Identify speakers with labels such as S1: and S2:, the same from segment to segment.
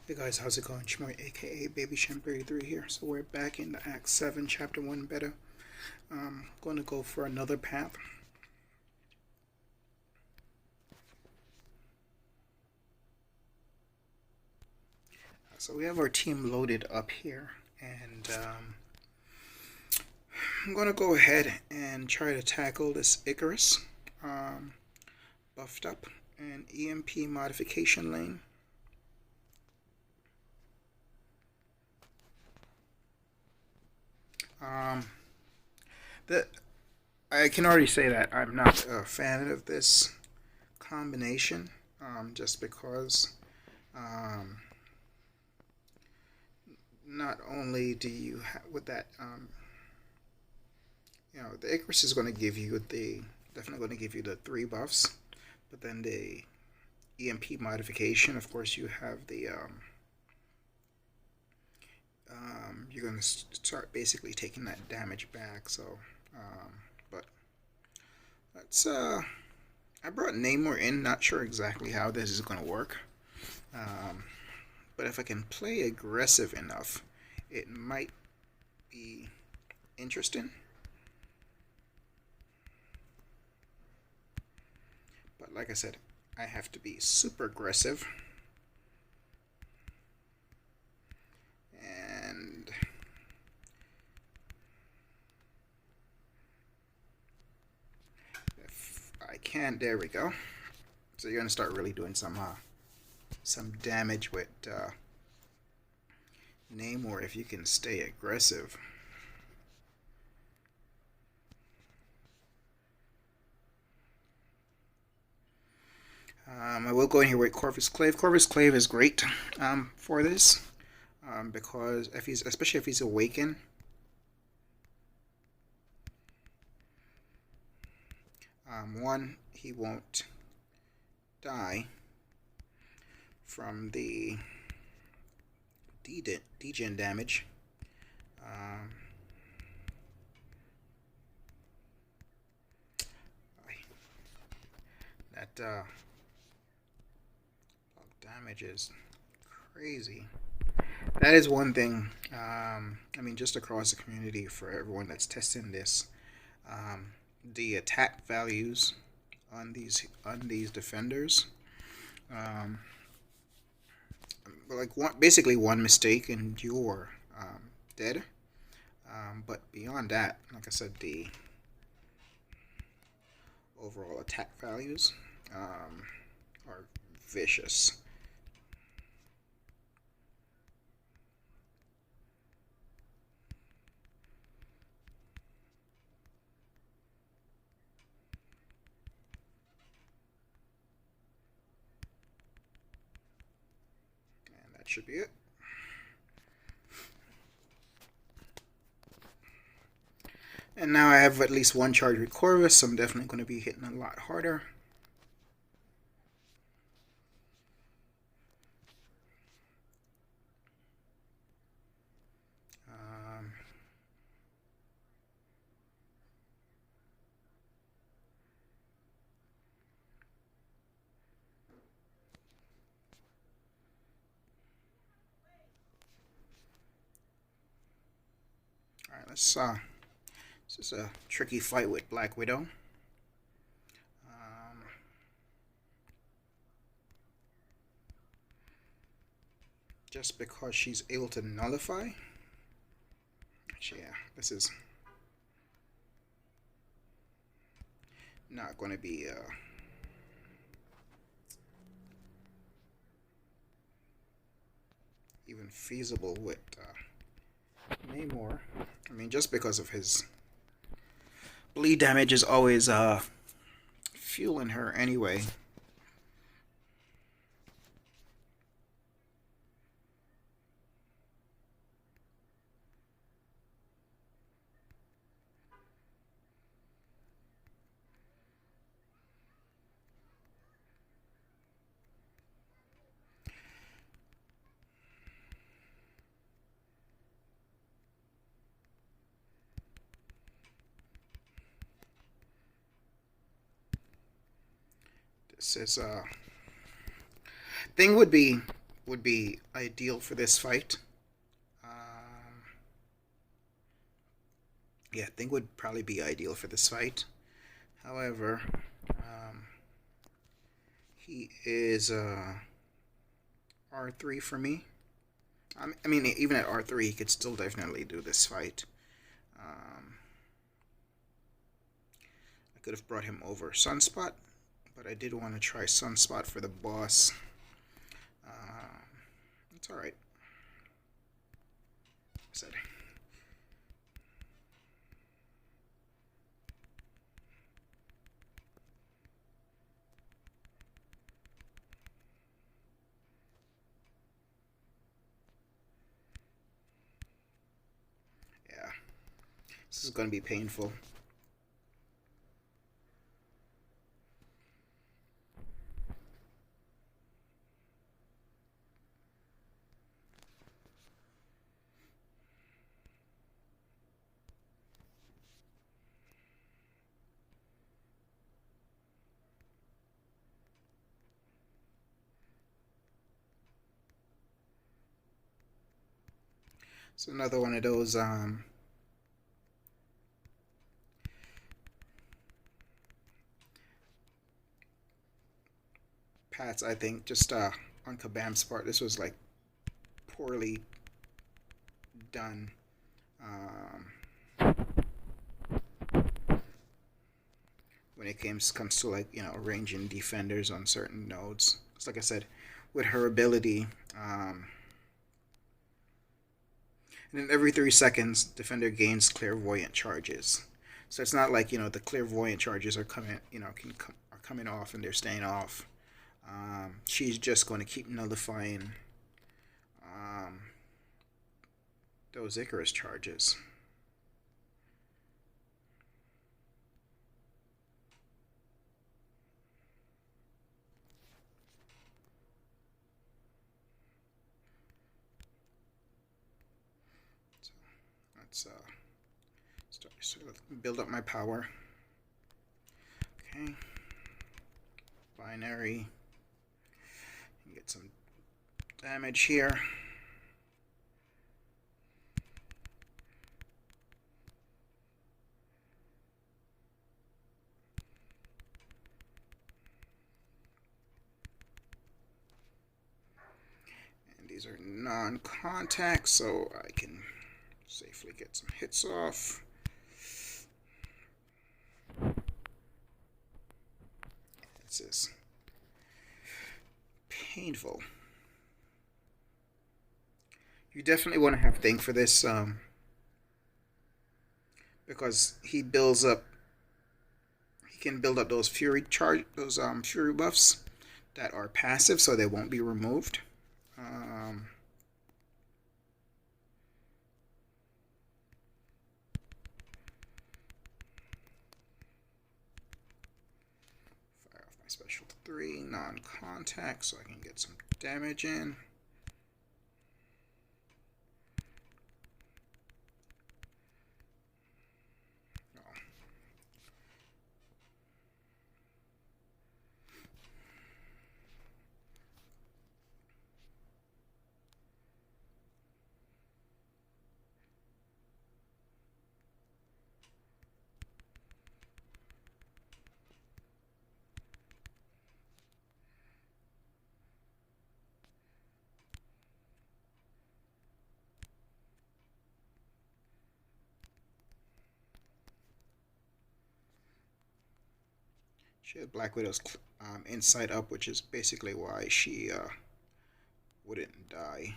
S1: Hey guys, how's it going? Chimoy, aka Baby Sham 33 here. So we're back in the Act 7, Chapter 1 beta. Going to go for another path. So we have our team loaded up here, and I'm going to go ahead and try to tackle this Icarus, Buffed Up and EMP modification lane. I can already say that I'm not a fan of this combination, just because not only do you have with that, the Icarus is going to give you definitely going to give you the 3 buffs, but then the EMP modification, of course, you have the you're going to start basically taking that damage back. So, but let's I brought Namor in. Not sure exactly how this is going to work, but if I can play aggressive enough, it might be interesting. But like I said, I have to be super aggressive. And if I can, there we go. So you're going to start really doing some damage with Namor if you can stay aggressive. I will go in here with Corvus Clave. Corvus Clave is great for this because especially if he's awakened, one, he won't die from the degen damage. That damage is crazy. That is one thing. I mean, just across the community for everyone that's testing this, the attack values on these defenders, like basically one mistake and you're dead. But beyond that, like I said, the overall attack values are vicious. And that should be it. And now I have at least one charge with Corvus, so I'm definitely going to be hitting a lot harder. Alright, let's this is a tricky fight with Black Widow. Just because she's able to nullify. Actually, yeah, this is not going to be even feasible with Namor. I mean, just because of his bleed damage is always fueling her anyway. This is thing would be would be ideal for this fight. Yeah, I think would probably be ideal for this fight. However, he is R3 for me. I mean, even at R3, he could still definitely do this fight. I could have brought him over Sunspot, but I did want to try Sunspot for the boss. It's alright. Said. Yeah, this is going to be painful. It's another one of those Pats, I think, just on Kabam's part, this was like poorly done. When it comes to, like, ranging defenders on certain nodes. It's like I said, with her ability, and then every 3 seconds, defender gains clairvoyant charges. So it's not like the clairvoyant charges are coming, are coming off and they're staying off. She's just going to keep nullifying those Icarus charges. So let's let's build up my power. Okay, binary. Get some damage here. And these are non-contact, so I can safely get some hits off. This is painful. You definitely want to have Thing for this, because he can build up those fury buffs that are passive, so they won't be removed. 3 non-contact, so I can get some damage in. She had Black Widow's inside up, which is basically why she wouldn't die.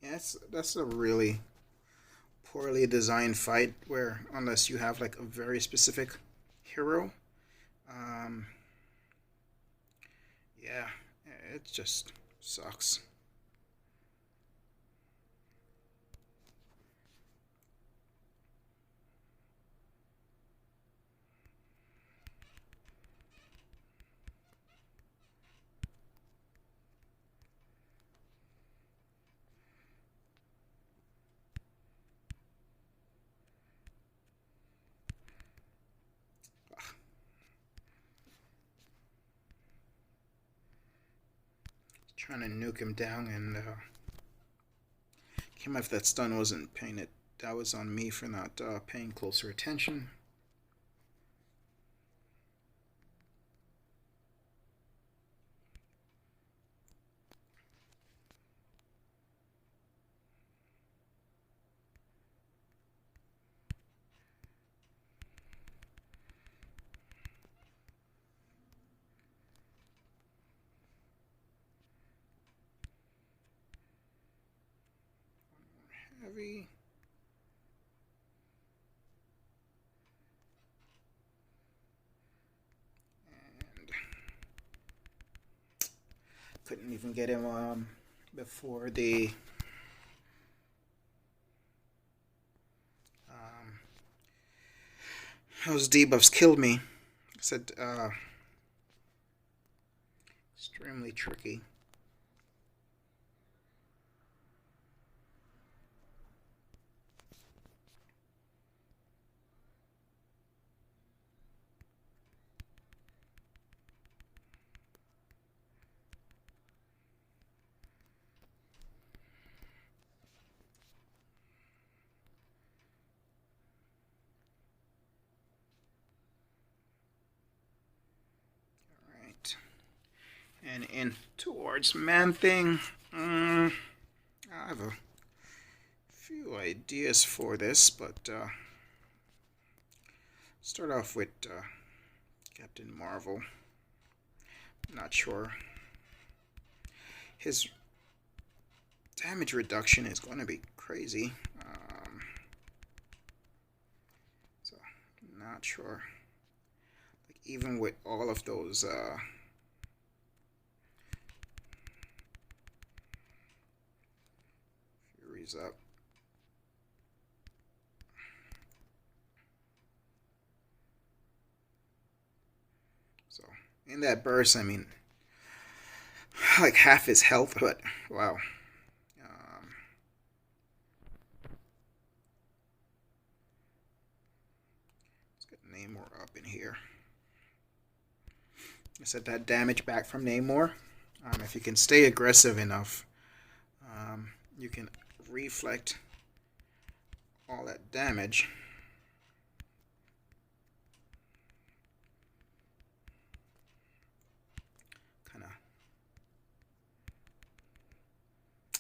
S1: Yeah, that's a really poorly designed fight where, unless you have like a very specific hero, it just sucks. Trying to nuke him down, and came off that stun wasn't paying it. That was on me for not paying closer attention. Heavy. And couldn't even get him before the those debuffs killed me. I said extremely tricky. And in towards Man-Thing. I have a few ideas for this, but start off with Captain Marvel. Not sure. His damage reduction is going to be crazy. So, not sure. Like, even with all of those Furies up. So, in that burst, I mean, like half his health, but wow. Let's get Namor up in here. I said that damage back from Namor. If you can stay aggressive enough, you can reflect all that damage. Kind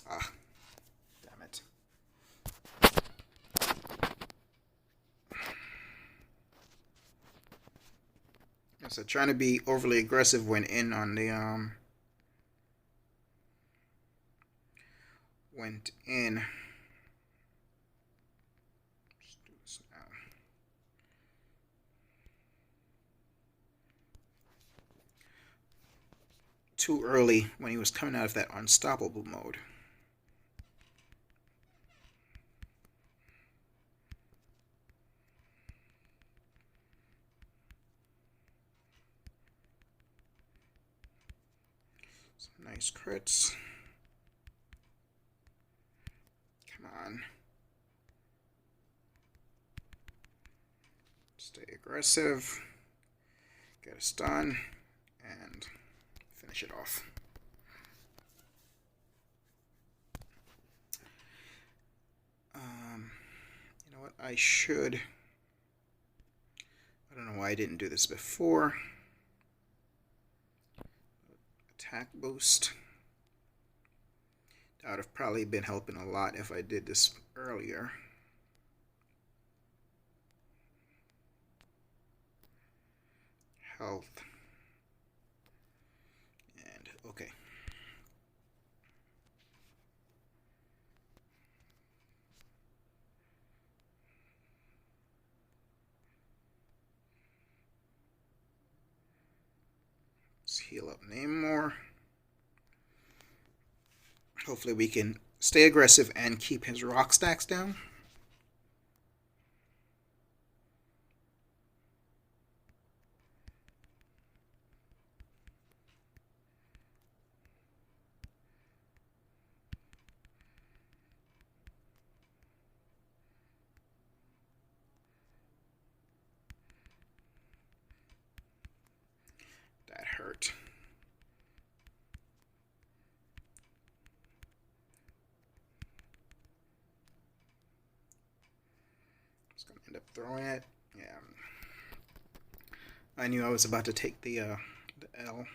S1: of. Damn it. So trying to be overly aggressive when in on the went in. Let's do this now. Too early when he was coming out of that unstoppable mode. Some nice crits. Come on. Stay aggressive. Get a stun. And finish it off. You know what? I don't know why I didn't do this before. Attack boost. That would have probably been helping a lot if I did this earlier. Health. And okay. Let's heal up Namor. Hopefully we can stay aggressive and keep his rock stacks down. That hurt. Just gonna end up throwing it. Yeah. I knew I was about to take the L.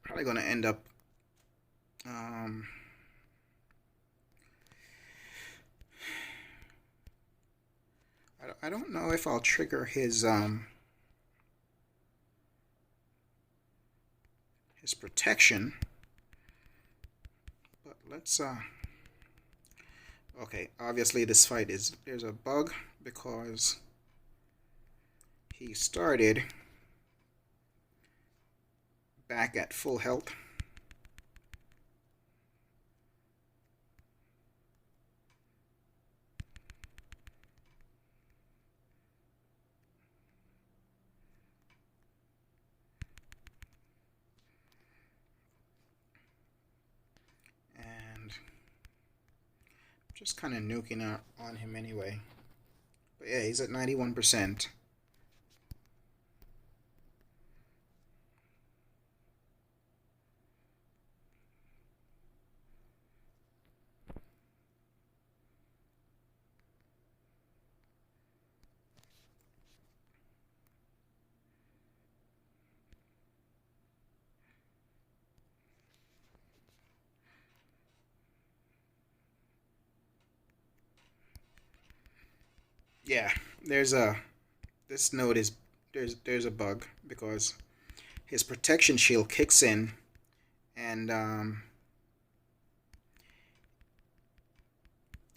S1: Probably gonna end up I don't know if I'll trigger his protection, but let's okay, obviously this fight there's a bug because he started back at full health. And just kind of nuking out on him anyway. But yeah, he's at 91%. Yeah, this node is there's a bug because his protection shield kicks in and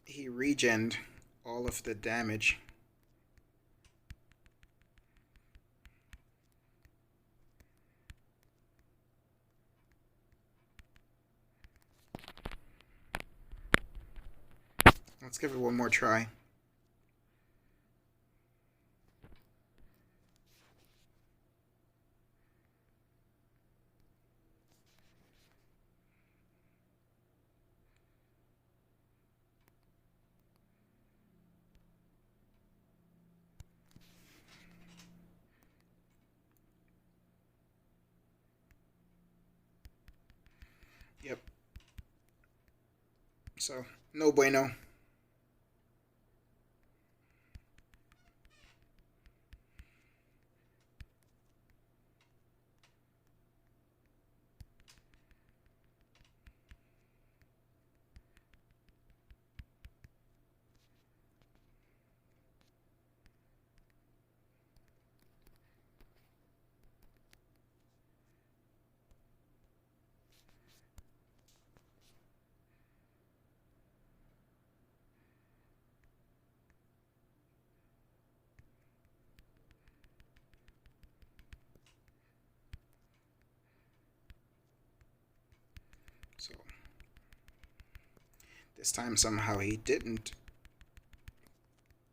S1: he regened all of the damage. Let's give it one more try. Yep. So, no bueno. So, this time somehow he didn't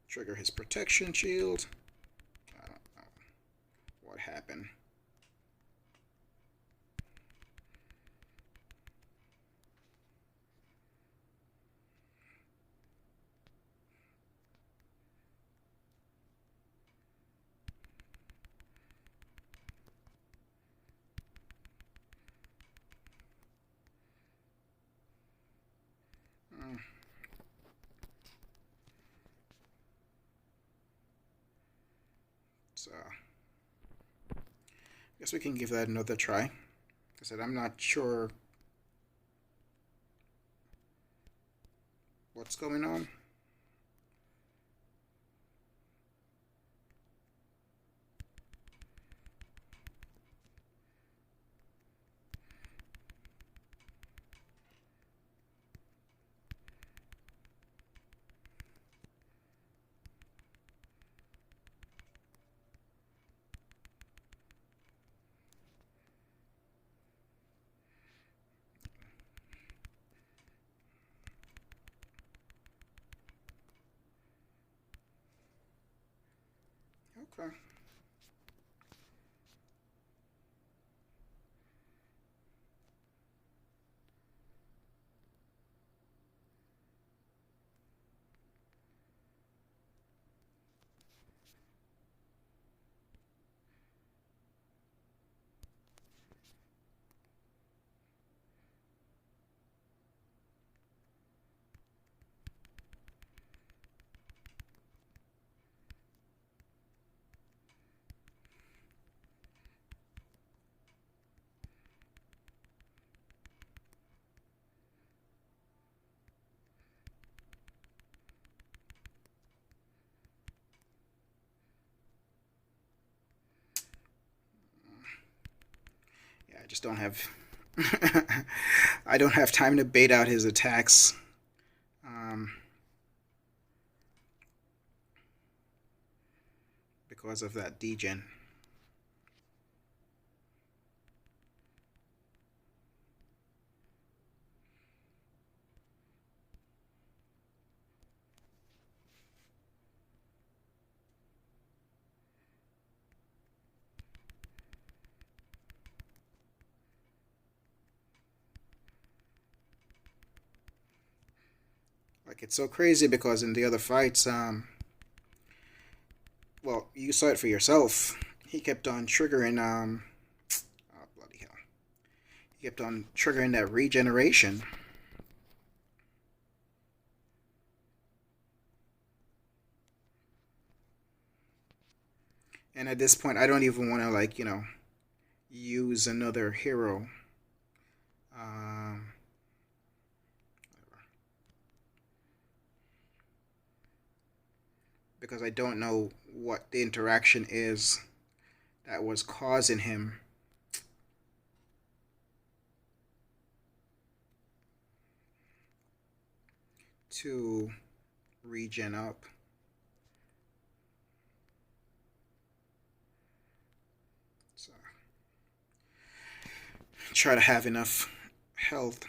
S1: trigger his protection shield. I don't know what happened. So, I guess we can give that another try. Like I said, I'm not sure what's going on. Okay. Yeah, I just don't have. I don't have time to bait out his attacks. Um, because of that degen. Like it's so crazy because in the other fights, well, you saw it for yourself. He kept on triggering, oh bloody hell, he kept on triggering that regeneration. And at this point, I don't even want to like use another hero. Um, because I don't know what the interaction is that was causing him to regen up. So try to have enough health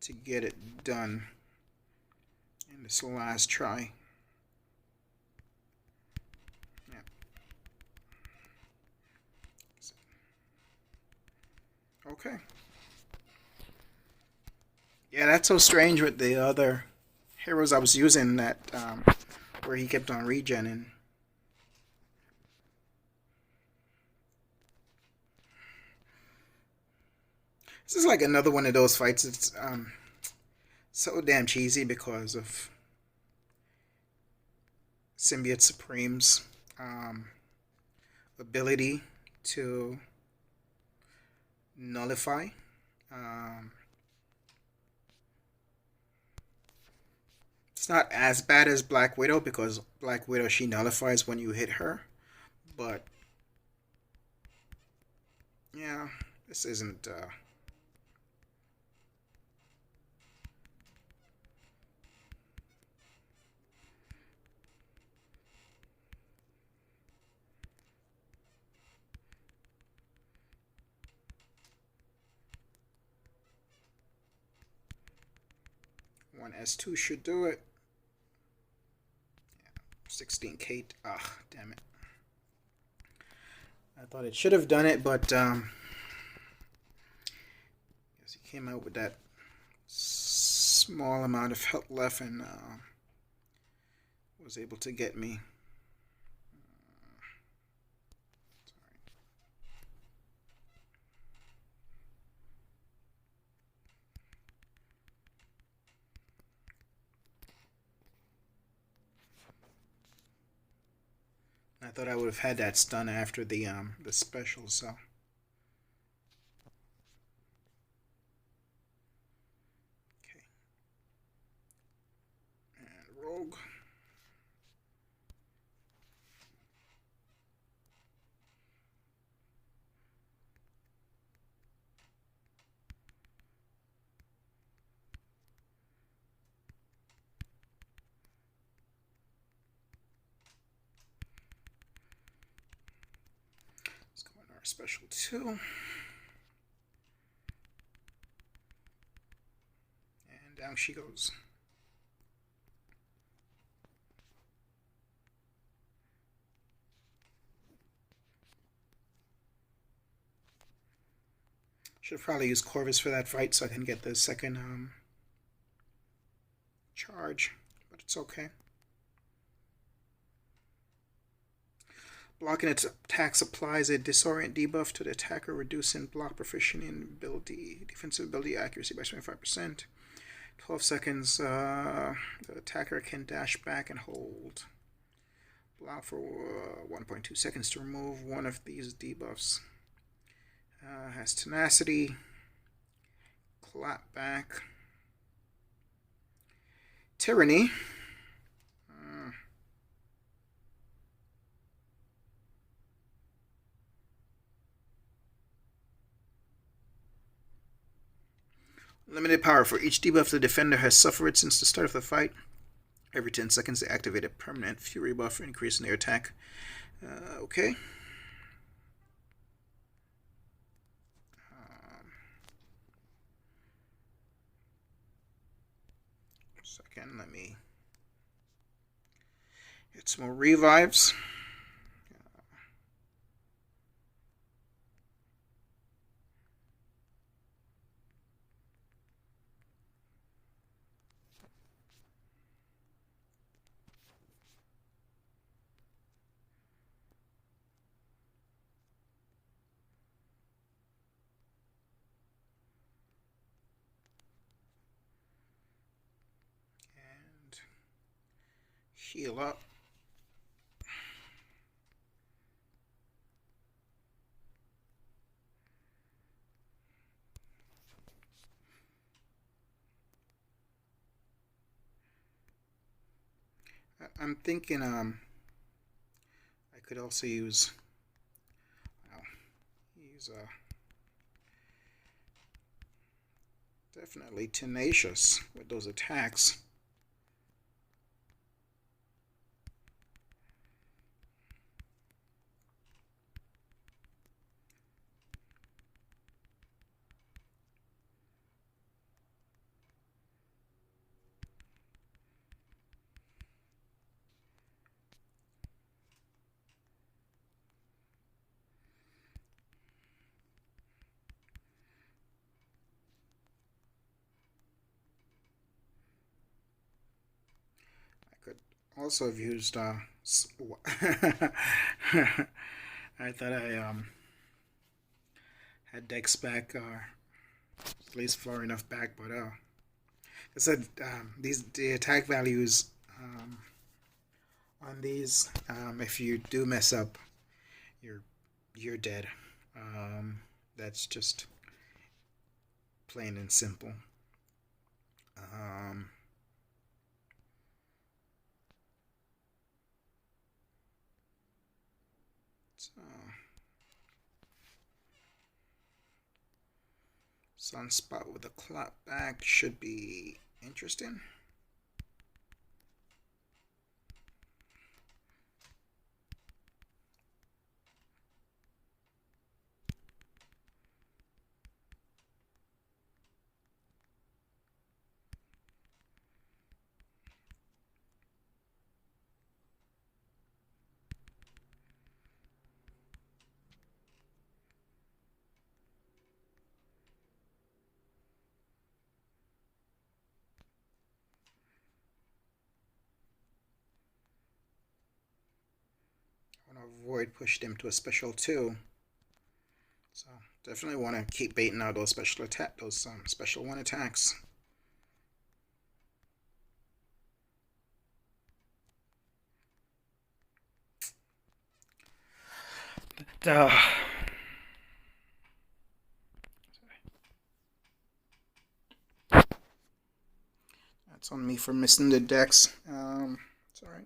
S1: to get it done in this last try. Yeah. Okay. Yeah, that's so strange with the other heroes I was using that where he kept on regenning. This is like another one of those fights. It's so damn cheesy because of Symbiote Supreme's um, ability to nullify. Um, it's not as bad as Black Widow because Black Widow she nullifies when you hit her, but yeah, this isn't. 1S2 should do it. 16K. Ah, damn it. I thought it should have done it, but guess he came out with that small amount of health left and was able to get me. I thought I would have had that stun after the special, so. Okay. And Rogue. Let's go in our special 2. And down she goes. Should probably use Corvus for that fight so I can get the second charge, but it's okay. Blocking attacks applies a disorient debuff to the attacker, reducing block proficiency and ability, defensive ability accuracy by 25%. 12 seconds, the attacker can dash back and hold. Block for 1.2 seconds to remove one of these debuffs. Has tenacity, clap back, tyranny. Limited power. For each debuff the defender has suffered since the start of the fight, every 10 seconds they activate a permanent fury buff, increasing their attack. Okay. Second, let me get some more revives. Heal up. I'm thinking I could also use definitely tenacious with those attacks. Also have used I thought I had Dex back, at least far enough back, but I said the attack values on these, if you do mess up, you're dead. That's just plain and simple. Sunspot with a clap back should be interesting. Avoid push them to a special 2. So definitely want to keep baiting out those special special 1 attacks. But, that's on me for missing the decks. It's alright.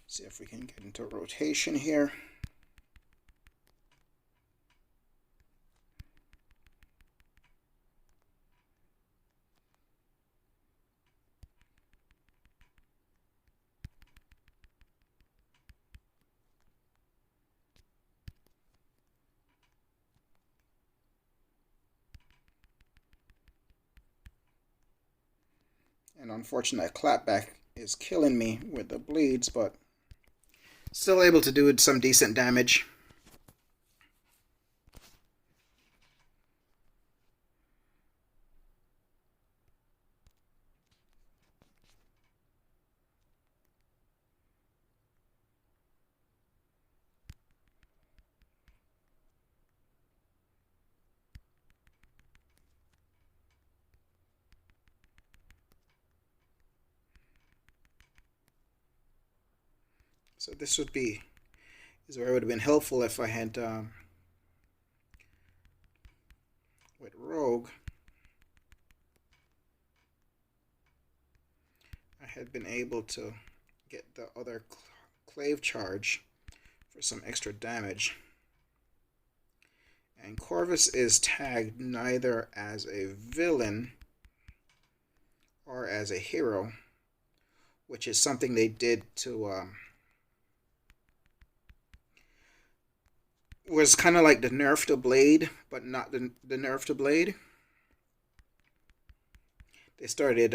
S1: See if we can get into rotation here. And unfortunately, clapback is killing me with the bleeds, but still able to do some decent damage. So this is where it would have been helpful if I had with Rogue, I had been able to get the other clave charge for some extra damage. And Corvus is tagged neither as a villain or as a hero, which is something they did to was kind of like the nerf to Blade, but not the nerf to Blade. They started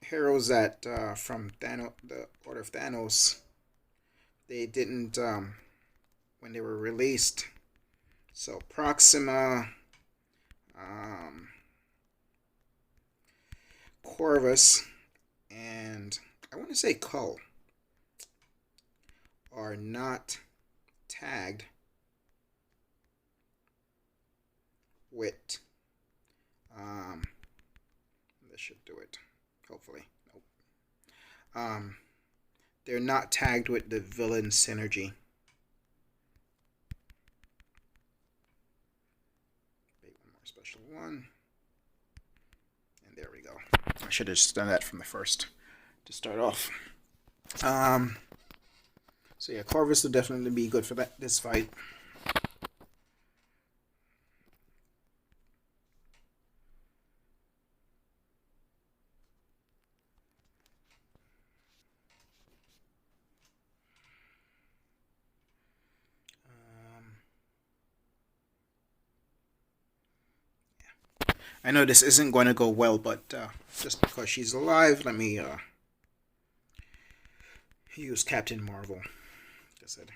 S1: heroes that from Thanos, the Order of Thanos. They didn't when they were released. So Proxima, Corvus, and I want to say Cull are not tagged with this should do it, hopefully. Nope. They're not tagged with the villain synergy. Wait, one more special one. And there we go. I should have just done that from the first to start off. So yeah, Corvus will definitely be good for this fight. I know this isn't going to go well, but just because she's alive, let me use Captain Marvel. Like I said.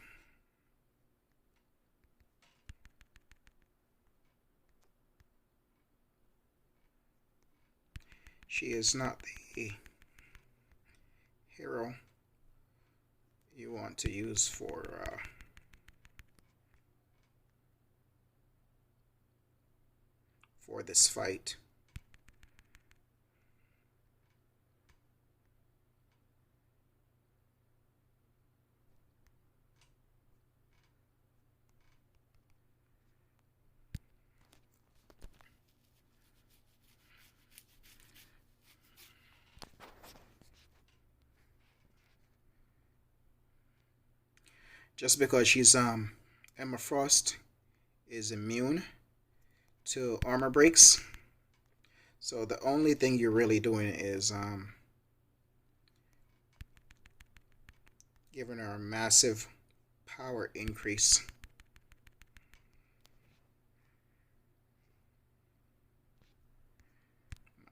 S1: She is not the hero you want to use for this fight. Just because she's Emma Frost is immune to armor breaks. So the only thing you're really doing is giving her a massive power increase.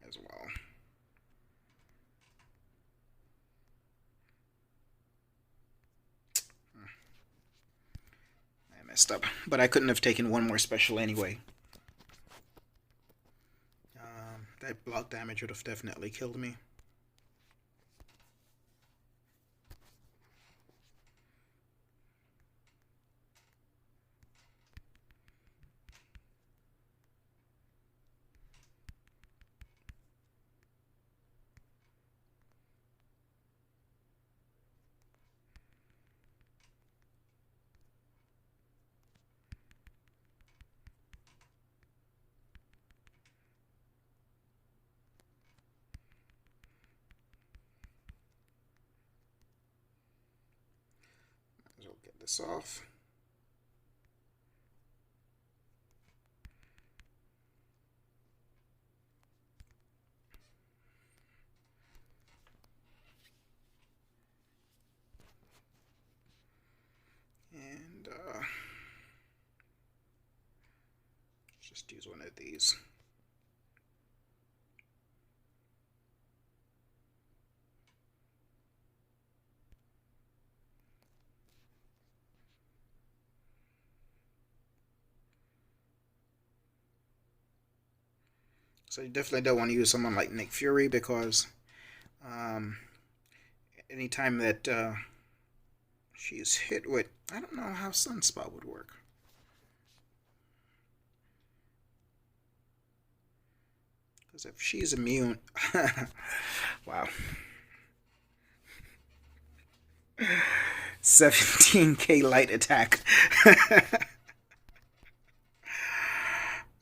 S1: Might as well. I messed up, but I couldn't have taken one more special anyway. That block damage would have definitely killed me. Might as well get this off. And just use one of these. So you definitely don't want to use someone like Nick Fury because um, anytime that she's hit with, I don't know how Sunspot would work. Because if she's immune, wow, 17k light attack.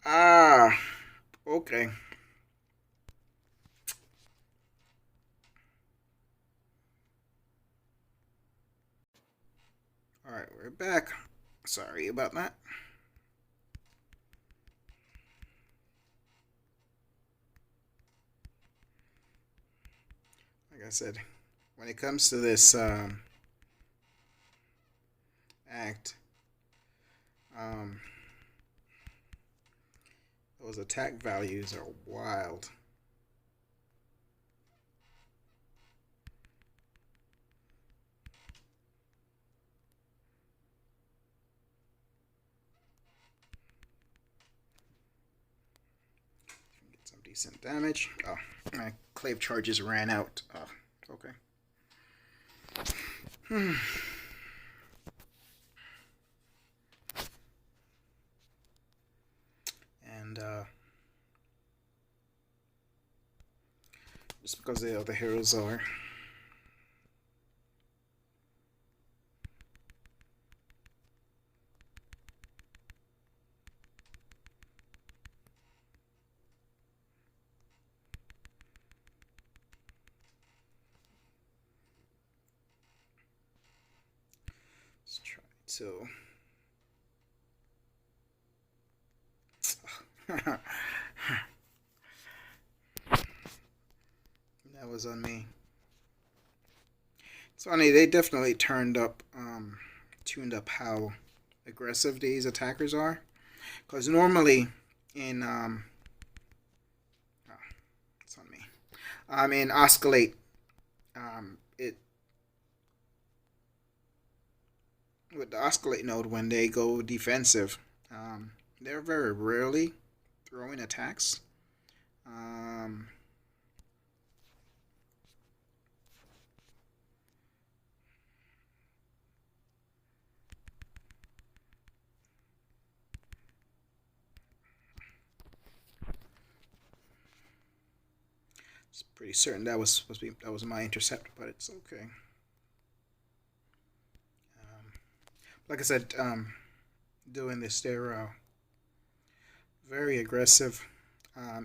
S1: Ah, okay. All right, we're back. Sorry about that. Like I said, when it comes to this act, um, those attack values are wild. Get some decent damage. Oh, my clave charges ran out. Oh, okay. And just because the other heroes are. Let's try to. That was on me. It's funny, they definitely tuned up how aggressive these attackers are. Because normally in oh, it's on me. In Oscillate, it with the Oscillate node when they go defensive, they're very rarely throwing attacks. Um, it's pretty certain that was supposed to be that was my intercept, but it's okay. Like I said, doing this, they're very aggressive,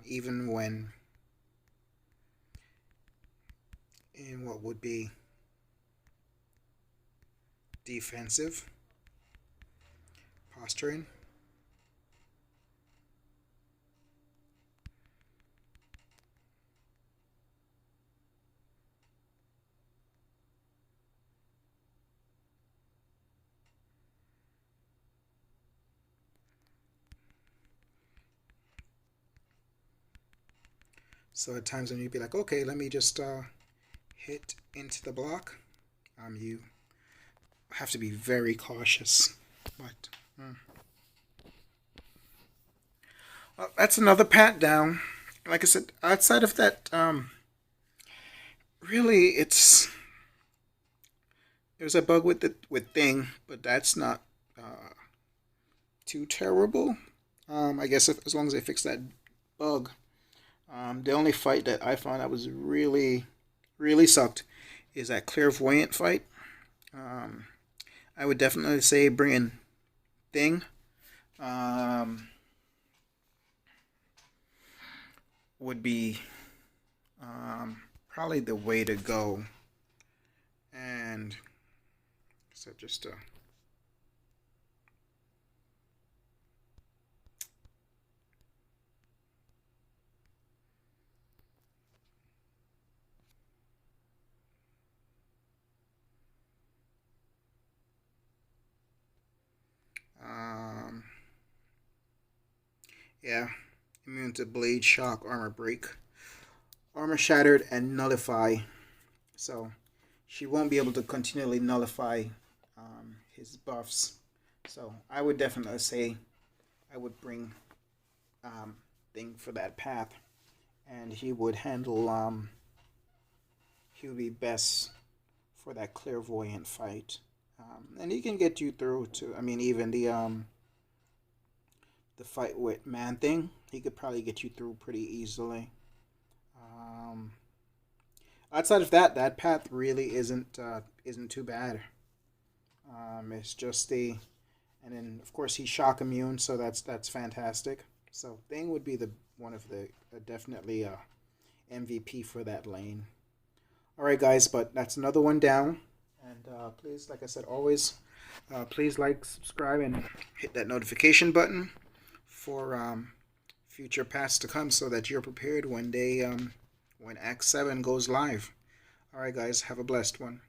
S1: even when in what would be defensive posturing. So at times when you'd be like, okay, let me just hit into the block, you have to be very cautious. But well, that's another pat down. Like I said, outside of that, really, there's a bug with the with Thing, but that's not too terrible. I guess as long as they fix that bug. The only fight that I found that was really sucked is that clairvoyant fight. Um, I would definitely say bring in Thing. Um, would be probably the way to go. And so just um, yeah, immune to blade, shock, armor break, armor shattered, and nullify. So she won't be able to continually nullify his buffs. So I would definitely say I would bring Thing for that path. and he would handle he would be best for that clairvoyant fight. And he can get you through to, I mean, even the fight with Man Thing, he could probably get you through pretty easily. Um, Outside of that, that path really isn't too bad. It's just and then of course he's shock immune, so that's fantastic. So Thing would be the one of the definitely MVP for that lane. All right, guys, but that's another one down. And please, like I said, always please like, subscribe, and hit that notification button for future paths to come, so that you're prepared when Act 7 goes live. All right, guys, have a blessed one.